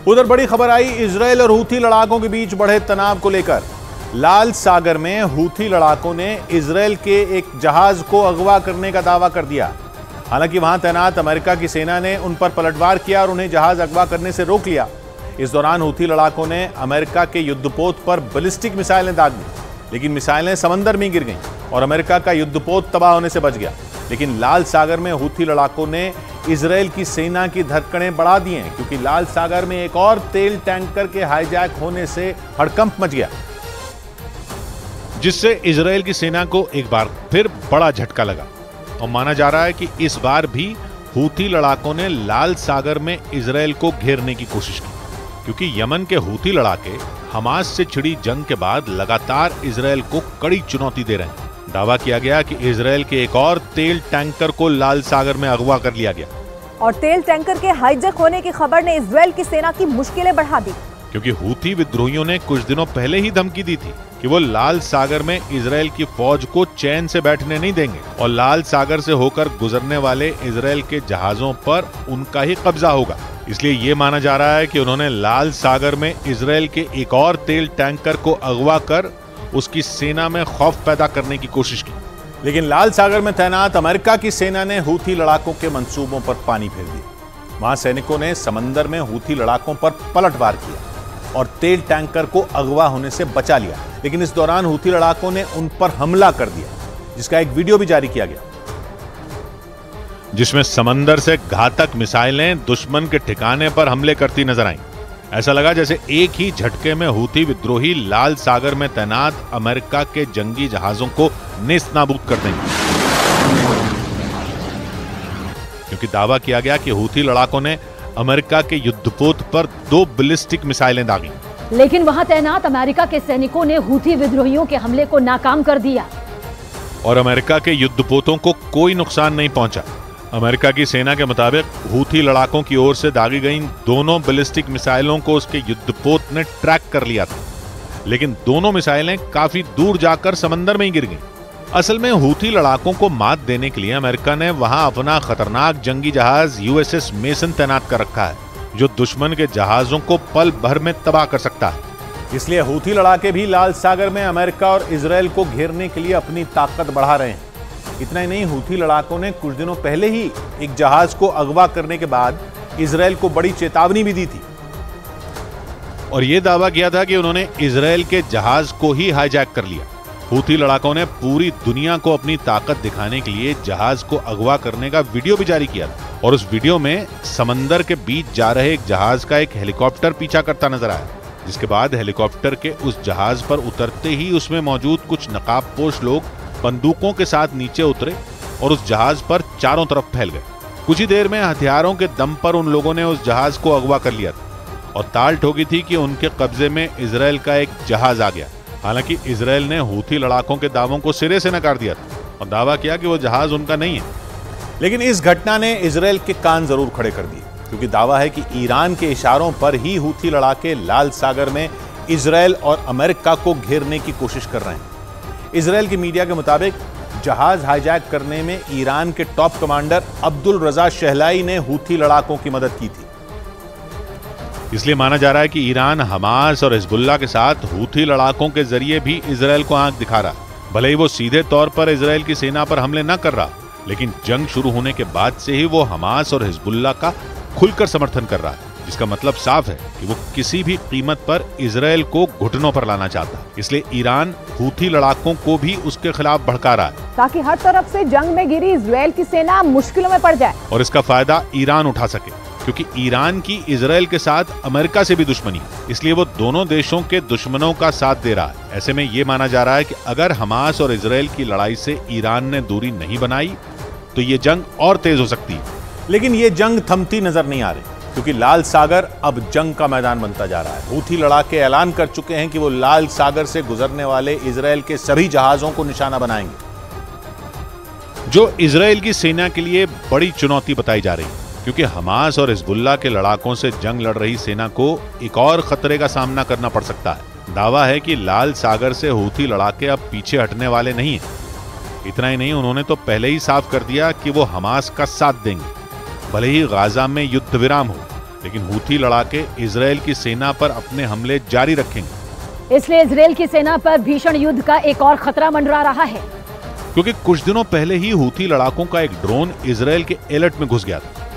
उधर बड़ी खबर आई इजरायल और हूथी लड़ाकों के बीच बढ़े तनाव को लेकर। लाल सागर में हूथी लड़ाकों ने इजरायल के एक जहाज को अगवा करने का दावा कर दिया। हालांकि वहां तैनात अमेरिका की सेना ने उन पर पलटवार किया और उन्हें जहाज अगवा करने से रोक लिया। इस दौरान हूथी लड़ाकों ने अमेरिका के युद्धपोत पर बैलिस्टिक मिसाइलें दाग दी, लेकिन मिसाइलें समंदर में गिर गईं और अमेरिका का युद्धपोत तबाह होने से बच गया। लेकिन लाल सागर में हूथी लड़ाकों ने इजरायल की सेना की धड़कनें बढ़ा दी हैं, क्योंकि लाल सागर में एक और तेल टैंकर के हाईजैक होने से हड़कंप मच गया, जिससे इजरायल की सेना को एक बार फिर बड़ा झटका लगा। और माना जा रहा है कि इस बार भी हूथी लड़ाकों ने लाल सागर में इजरायल को घेरने की कोशिश की, क्योंकि यमन के हूथी लड़ाके हमास से छिड़ी जंग के बाद लगातार इजरायल को कड़ी चुनौती दे रहे हैं। दावा किया गया कि इजरायल के एक और तेल टैंकर को लाल सागर में अगवा कर लिया गया और तेल टैंकर के हाईजैक होने की खबर ने इजरायल की सेना की मुश्किलें बढ़ा दी, क्योंकि हूथी विद्रोहियों ने कुछ दिनों पहले ही धमकी दी थी कि वो लाल सागर में इजरायल की फौज को चैन से बैठने नहीं देंगे और लाल सागर से होकर गुजरने वाले इजरायल के जहाजों पर उनका ही कब्जा होगा। इसलिए ये माना जा रहा है कि उन्होंने लाल सागर में इजरायल के एक और तेल टैंकर को अगवा कर उसकी सेना में खौफ पैदा करने की कोशिश की। लेकिन लाल सागर में तैनात अमेरिका की सेना ने हूथी लड़ाकों के मंसूबों पर पानी फेर दिया। वहां सैनिकों ने समंदर में हूथी लड़ाकों पर पलटवार किया और तेल टैंकर को अगवा होने से बचा लिया। लेकिन इस दौरान हूथी लड़ाकों ने उन पर हमला कर दिया, जिसका एक वीडियो भी जारी किया गया, जिसमें समंदर से घातक मिसाइलें दुश्मन के ठिकाने पर हमले करती नजर आईं। ऐसा लगा जैसे एक ही झटके में हूथी विद्रोही लाल सागर में तैनात अमेरिका के जंगी जहाजों को नेस्तनाबूद कर देंगे, क्योंकि दावा किया गया कि हूथी लड़ाकों ने अमेरिका के युद्धपोत पर 2 बैलिस्टिक मिसाइलें दागी। लेकिन वहां तैनात अमेरिका के सैनिकों ने हूथी विद्रोहियों के हमले को नाकाम कर दिया और अमेरिका के युद्धपोतों को कोई नुकसान नहीं पहुंचा। अमेरिका की सेना के मुताबिक हूथी लड़ाकों की ओर से दागी गई दोनों बैलिस्टिक मिसाइलों को उसके युद्धपोत ने ट्रैक कर लिया था, लेकिन दोनों मिसाइलें काफी दूर जाकर समंदर में ही गिर गईं। असल में हूथी लड़ाकों को मात देने के लिए अमेरिका ने वहां अपना खतरनाक जंगी जहाज USS मेसन तैनात कर रखा है, जो दुश्मन के जहाजों को पल भर में तबाह कर सकता है। इसलिए हूथी लड़ाके भी लाल सागर में अमेरिका और इजरायल को घेरने के लिए अपनी ताकत बढ़ा रहे हैं। इतना ही नहीं, हूथी लड़ाकों ने कुछ दिनों पहले ही एक जहाज को अगवा करने के बाद इजरायल को बड़ी चेतावनी भी दी थी और यह दावा किया था कि उन्होंने इजरायल के जहाज को ही हाईजैक कर लिया। हूथी लड़ाकों ने पूरी दुनिया को अपनी ताकत दिखाने के लिए जहाज को अगवा करने का वीडियो भी जारी किया था और उस वीडियो में समंदर के बीच जा रहे एक जहाज का एक हेलीकॉप्टर पीछा करता नजर आया, जिसके बाद हेलीकॉप्टर के उस जहाज पर उतरते ही उसमें मौजूद कुछ नकाबपोश लोग बंदूकों के साथ नीचे उतरे और उस जहाज पर चारों तरफ फैल गए। कुछ ही देर में हथियारों के दम पर उन लोगों ने उस जहाज को अगवा कर लिया था और ताल ठोकी थी कि उनके कब्जे में इजरायल का एक जहाज आ गया। हालांकि इजरायल ने हूथी लड़ाकों के दावों को सिरे से नकार दिया था और दावा किया कि वो जहाज उनका नहीं है। लेकिन इस घटना ने इजरायल के कान जरूर खड़े कर दिए, क्योंकि दावा है कि ईरान के इशारों पर ही हूथी लड़ाके लाल सागर में इजरायल और अमेरिका को घेरने की कोशिश कर रहे हैं। इजरायल की मीडिया के मुताबिक जहाज हाईजैक करने में ईरान के टॉप कमांडर अब्दुल रजा शहलाई ने हूथी लड़ाकों की मदद की थी। इसलिए माना जा रहा है कि ईरान हमास और हिजबुल्लाह के साथ हूथी लड़ाकों के जरिए भी इजरायल को आंख दिखा रहा है। भले ही वो सीधे तौर पर इजरायल की सेना पर हमले न कर रहा, लेकिन जंग शुरू होने के बाद से ही वो हमास और हिजबुल्लाह का खुलकर समर्थन कर रहा है, जिसका मतलब साफ है कि वो किसी भी कीमत पर इजरायल को घुटनों पर लाना चाहता है। इसलिए ईरान हूथी लड़ाकों को भी उसके खिलाफ भड़का रहा है, ताकि हर तरफ से जंग में घिरी इजरायल की सेना मुश्किलों में पड़ जाए और इसका फायदा ईरान उठा सके, क्योंकि ईरान की इजरायल के साथ अमेरिका से भी दुश्मनी है। इसलिए वो दोनों देशों के दुश्मनों का साथ दे रहा है। ऐसे में ये माना जा रहा है कि अगर हमास और इजरायल की लड़ाई से ईरान ने दूरी नहीं बनाई तो ये जंग और तेज हो सकती है। लेकिन ये जंग थमती नजर नहीं आ रही, क्योंकि लाल सागर अब जंग का मैदान बनता जा रहा है। हूथी लड़ाके ऐलान कर चुके हैं कि वो लाल सागर से गुजरने वाले इजरायल के सभी जहाजों को निशाना बनाएंगे, जो इजरायल की सेना के लिए बड़ी चुनौती बताई जा रही है, क्योंकि हमास और हिजबुल्लाह के लड़ाकों से जंग लड़ रही सेना को एक और खतरे का सामना करना पड़ सकता है। दावा है कि लाल सागर से हूथी लड़ाके अब पीछे हटने वाले नहीं हैं। इतना ही नहीं, उन्होंने तो पहले ही साफ कर दिया कि वो हमास का साथ देंगे, भले ही गाजा में युद्ध विराम हो, लेकिन हूथी लड़ाके इजरायल की सेना पर अपने हमले जारी रखेंगे। इसलिए इजरायल की सेना पर भीषण युद्ध का एक और खतरा मंडरा रहा है, क्योंकि कुछ दिनों पहले ही हूथी लड़ाकों का एक ड्रोन इजरायल के एलर्ट में घुस गया था।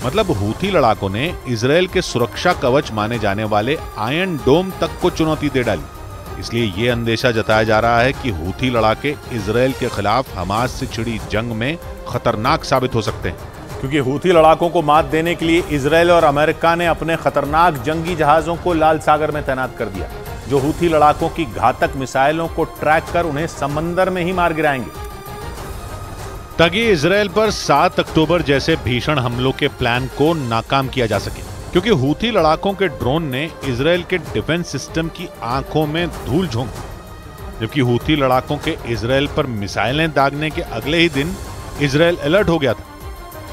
मतलब हूथी लड़ाकों ने इजरायल के सुरक्षा कवच माने जाने वाले आयरन डोम तक को चुनौती दे डाली। इसलिए यह अंदेशा जताया जा रहा है कि हूथी लड़ाके इजरायल के खिलाफ हमास से छिड़ी जंग में खतरनाक साबित हो सकते हैं। क्योंकि हूथी लड़ाकों को मात देने के लिए इजरायल और अमेरिका ने अपने खतरनाक जंगी जहाजों को लाल सागर में तैनात कर दिया, जो हूथी लड़ाकों की घातक मिसाइलों को ट्रैक कर उन्हें समंदर में ही मार गिराएंगे, ताकि इजरायल पर 7 अक्टूबर जैसे भीषण हमलों के प्लान को नाकाम किया जा सके। क्योंकि हूथी लड़ाकों के ड्रोन ने इजरायल के डिफेंस सिस्टम की आंखों में धूल झोंक दी। जबकि हूथी लड़ाकों के इजरायल पर मिसाइलें दागने के अगले ही दिन इजरायल अलर्ट हो गया था।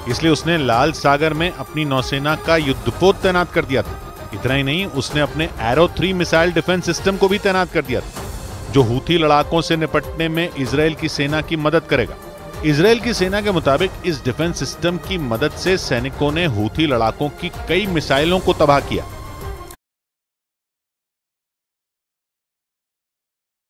इसलिए उसने लाल सागर में अपनी नौसेना का युद्धपोत तैनात कर दिया था। इतना ही नहीं, उसने अपने एरो 3 मिसाइल डिफेंस सिस्टम को भी तैनात कर दिया था, जो हूथी लड़ाकों से निपटने में इजरायल की सेना की मदद करेगा। इजरायल की सेना के मुताबिक इस डिफेंस सिस्टम की मदद से सैनिकों ने हूथी लड़ाकों की कई मिसाइलों को तबाह किया।